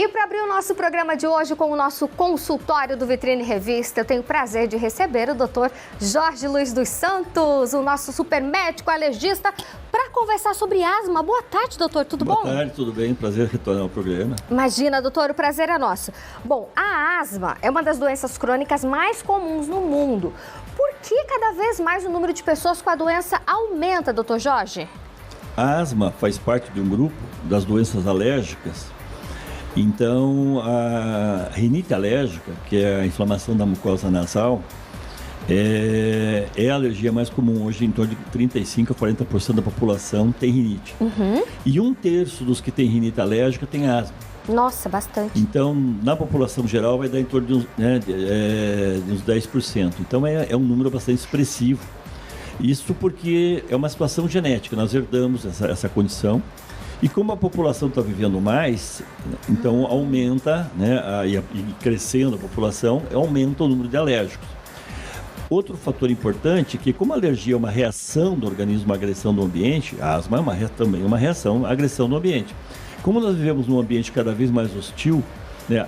E para abrir o nosso programa de hoje com o nosso consultório do Vitrine Revista, eu tenho o prazer de receber o Dr. Jorge Luiz dos Santos, o nosso super médico alergista, para conversar sobre asma. Boa tarde, doutor, tudo bom? Boa tarde, tudo bem? Prazer retornar ao programa. Imagina, doutor, o prazer é nosso. Bom, a asma é uma das doenças crônicas mais comuns no mundo. Por que cada vez mais o número de pessoas com a doença aumenta, doutor Jorge? A asma faz parte de um grupo das doenças alérgicas. Então, a rinite alérgica, que é a inflamação da mucosa nasal, é a alergia mais comum. Hoje, em torno de 35% a 40% da população tem rinite. E 1/3 dos que tem rinite alérgica tem asma. Nossa, bastante. Então, na população geral, vai dar em torno de uns 10%. Então, é um número bastante expressivo. Isso porque é uma situação genética, nós herdamos essa condição. E como a população está vivendo mais, então aumenta, né, e crescendo a população, aumenta o número de alérgicos. Outro fator importante é que, como a alergia é uma reação do organismo à agressão do ambiente, a asma é também uma reação à agressão do ambiente. Como nós vivemos num ambiente cada vez mais hostil, né,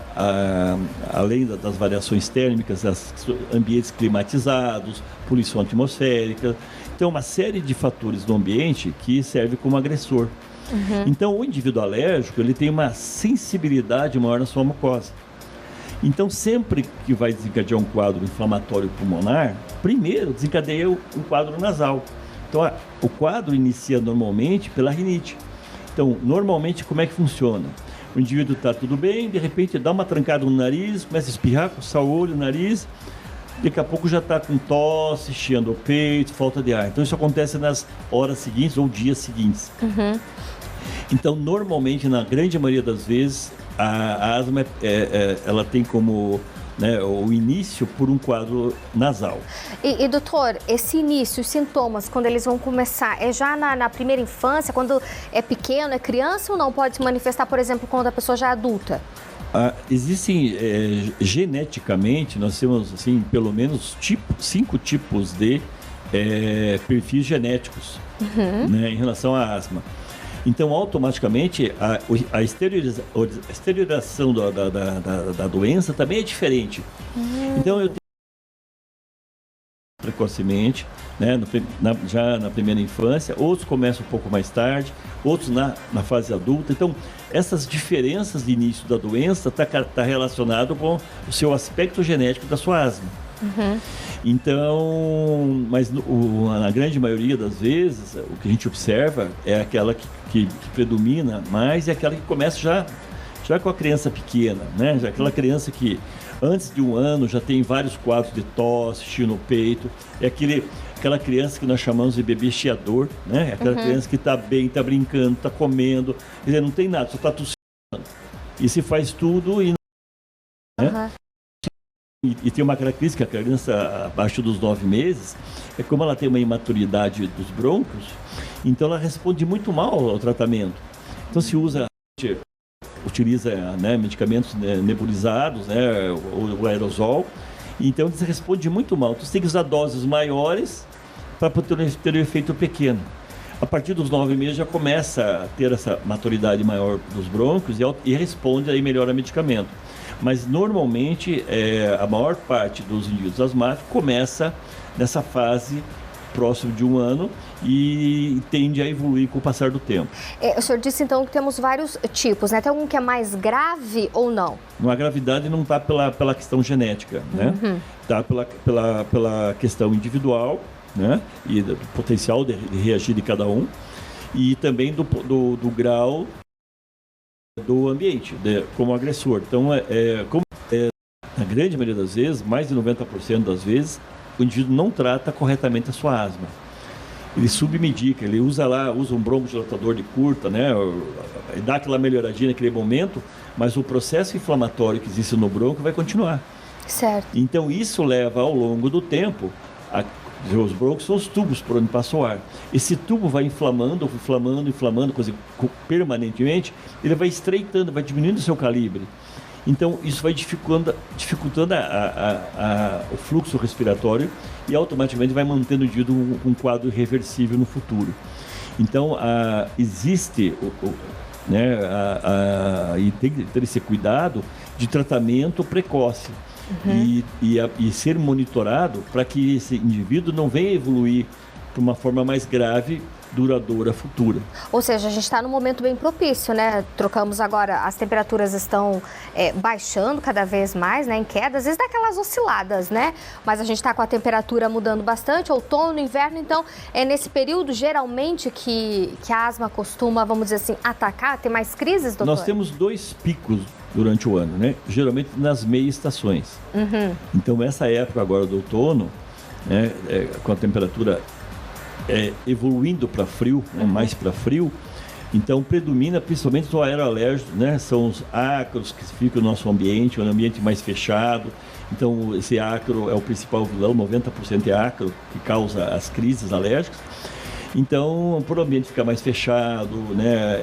além das variações térmicas, ambientes climatizados, poluição atmosférica, então uma série de fatores do ambiente que serve como agressor. Então, o indivíduo alérgico, ele tem uma sensibilidade maior na sua mucosa. Então, sempre que vai desencadear um quadro inflamatório pulmonar, primeiro desencadeia um quadro nasal. Então, o quadro inicia normalmente pela rinite. Então, normalmente, como é que funciona? O indivíduo está tudo bem, de repente dá uma trancada no nariz, começa a espirrar, coçar o olho, o nariz, daqui a pouco já está com tosse, chiando o peito, falta de ar. Então, isso acontece nas horas seguintes ou dias seguintes. Então, normalmente, na grande maioria das vezes, a asma ela tem como, né, o início por um quadro nasal. E doutor, esse início, os sintomas, quando eles vão começar, é já na primeira infância, quando é pequeno, é criança, ou não pode se manifestar, por exemplo, quando a pessoa já é adulta? Existem, geneticamente, nós temos, assim, pelo menos 5 tipos de perfis genéticos, né, em relação à asma. Então, automaticamente, a exteriorização da doença também é diferente. Então, eu tenho precocemente, né, já na primeira infância, outros começam um pouco mais tarde, outros na fase adulta. Então, essas diferenças de início da doença tá relacionado com o seu aspecto genético da sua asma. Então, mas na grande maioria das vezes, o que a gente observa é aquela que predomina mais, é aquela que começa já com a criança pequena, né? Já aquela criança que antes de 1 ano já tem vários quadros de tosse, chia no peito, é aquela criança que nós chamamos de bebê chiador, né? É aquela criança que está bem, está brincando, está comendo, quer dizer, não tem nada, só está tossindo. E se faz tudo e não, né? E tem uma característica, a criança abaixo dos 9 meses, é como ela tem uma imaturidade dos brônquios, então ela responde muito mal ao tratamento. Então se utiliza, né, medicamentos nebulizados, né, o aerosol, então se responde muito mal. Então você tem que usar doses maiores para poder ter um efeito pequeno. A partir dos 9 meses já começa a ter essa maturidade maior dos brônquios e responde aí melhor a medicamento. Mas normalmente a maior parte dos indivíduos asmáticos começa nessa fase próximo de 1 ano e tende a evoluir com o passar do tempo. O senhor disse então que temos vários tipos, né? Tem algum que é mais grave ou não? A gravidade não está pela questão genética, né? Está pela questão individual, né? E do potencial de reagir de cada um, e também do grau do ambiente, como agressor. Então, na grande maioria das vezes, mais de 90% das vezes, o indivíduo não trata corretamente a sua asma. Ele submedica, ele usa um broncodilatador de curta, né? E dá aquela melhoradinha naquele momento, mas o processo inflamatório que existe no bronco vai continuar. Certo. Então, isso leva ao longo do tempo os brônquios são os tubos por onde passa o ar. Esse tubo vai inflamando, permanentemente, ele vai estreitando, vai diminuindo o seu calibre. Então, isso vai dificultando o fluxo respiratório e automaticamente vai mantendo o indivíduo um quadro irreversível no futuro. Então, existe né? E tem que ter esse cuidado de tratamento precoce. E ser monitorado para que esse indivíduo não venha evoluir para uma forma mais grave, duradoura, futura. Ou seja, a gente está num momento bem propício, né? Trocamos agora, as temperaturas estão baixando cada vez mais, né? Em queda, às vezes dá aquelas osciladas, né? Mas a gente está com a temperatura mudando bastante, outono, inverno, então é nesse período geralmente que a asma costuma, vamos dizer assim, atacar, ter mais crises, doutor? Nós temos 2 picos durante o ano, né? Geralmente nas meias estações. Então essa época agora do outono, né? Com a temperatura evoluindo para frio, né, mais para frio, então predomina principalmente o aeroalérgico, né, são os ácaros que ficam no nosso ambiente, um ambiente mais fechado, então esse ácaro é o principal vilão, 90% é ácaro que causa as crises alérgicas. Então, por o ambiente ficar mais fechado, né,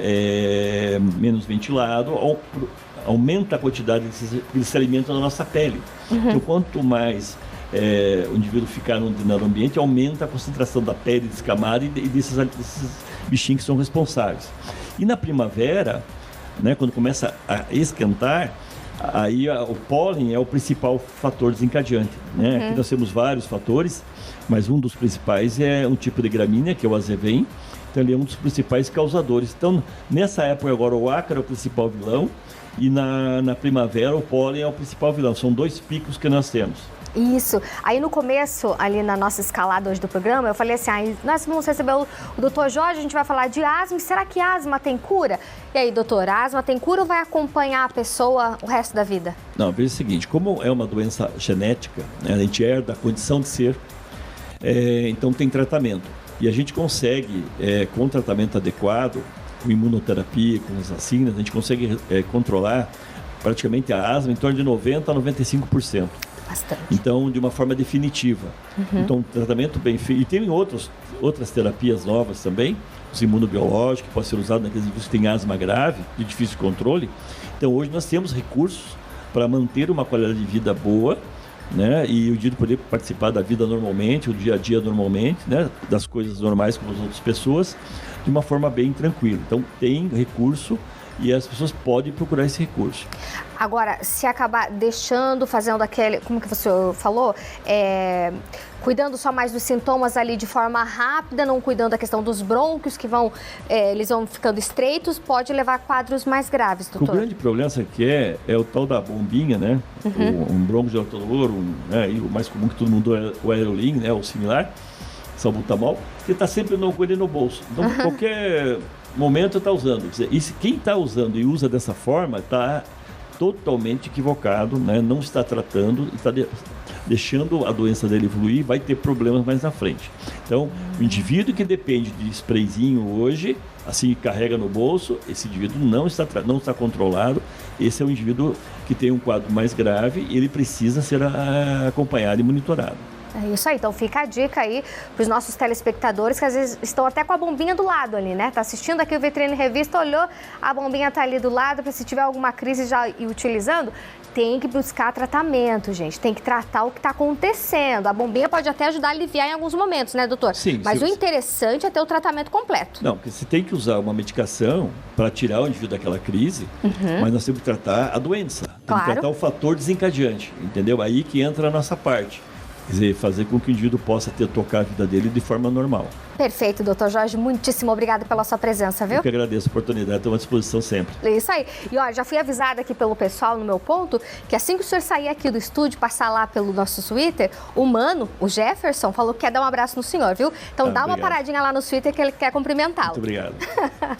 menos ventilado, aumenta a quantidade desse alimento na nossa pele. Então, quanto mais o indivíduo ficar num determinado ambiente, aumenta a concentração da pele descamada e desses bichinhos que são responsáveis. E na primavera, né, quando começa a esquentar, aí o pólen é o principal fator desencadeante, né? Aqui nós temos vários fatores, mas um dos principais é um tipo de gramínea, que é o azevém. Então ele é um dos principais causadores. Então, nessa época agora, o ácaro é o principal vilão e na primavera o pólen é o principal vilão. São 2 picos que nós temos. Isso. Aí no começo, ali na nossa escalada hoje do programa, eu falei assim, nós vamos receber o doutor Jorge, a gente vai falar de asma, e será que asma tem cura? E aí, doutor, a asma tem cura ou vai acompanhar a pessoa o resto da vida? Não, veja o seguinte, como é uma doença genética, né, a gente herda a condição de ser, então tem tratamento. E a gente consegue, com o tratamento adequado, com imunoterapia, com as vacinas, a gente consegue controlar praticamente a asma em torno de 90% a 95%. Bastante. Então, de uma forma definitiva. Então, um tratamento bem feito. E tem outras terapias novas também, os imunobiológicos, que podem ser usados naqueles indivíduos que têm asma grave, de difícil controle. Então, hoje nós temos recursos para manter uma qualidade de vida boa, né? E o indivíduo poder participar da vida normalmente, o dia a dia normalmente, né? Das coisas normais como as outras pessoas, de uma forma bem tranquila. Então, tem recurso e as pessoas podem procurar esse recurso. Agora, se acabar fazendo aquele, como que você falou, cuidando só mais dos sintomas ali de forma rápida, não cuidando da questão dos brônquios, que eles vão ficando estreitos, pode levar a quadros mais graves, doutor. O grande problema que é o tal da bombinha, né? Um bronco de altolor, e o mais comum que todo mundo é o aerolim, né? O similar, salbutamol, que está sempre com ele no bolso. Então, qualquer momento está usando. E quem está usando e usa dessa forma está totalmente equivocado, né? Não está tratando, está deixando a doença dele evoluir, vai ter problemas mais na frente. Então, o indivíduo que depende de sprayzinho hoje, assim carrega no bolso, esse indivíduo não está controlado, esse é um indivíduo que tem um quadro mais grave e ele precisa ser acompanhado e monitorado. É isso aí, então fica a dica aí para os nossos telespectadores que às vezes estão até com a bombinha do lado ali, né? Tá assistindo aqui o Vitrine Revista, olhou, a bombinha tá ali do lado, para se tiver alguma crise já ir utilizando, tem que buscar tratamento, gente. Tem que tratar o que está acontecendo. A bombinha pode até ajudar a aliviar em alguns momentos, né, doutor? Sim. Mas o interessante é ter o tratamento completo. Não, porque você tem que usar uma medicação para tirar o indivíduo daquela crise, mas nós temos que tratar a doença. Tem que tratar o fator desencadeante, entendeu? Aí que entra a nossa parte. Quer dizer, fazer com que o indivíduo possa tocar a vida dele de forma normal. Perfeito, doutor Jorge. Muitíssimo obrigada pela sua presença, viu? Eu que agradeço a oportunidade, estou à disposição sempre. É isso aí. E ó, já fui avisada aqui pelo pessoal no meu ponto que assim que o senhor sair aqui do estúdio, passar lá pelo nosso Twitter, o Mano, o Jefferson, falou que quer dar um abraço no senhor, viu? Então dá uma paradinha lá no Twitter que ele quer cumprimentá-lo. Muito obrigado.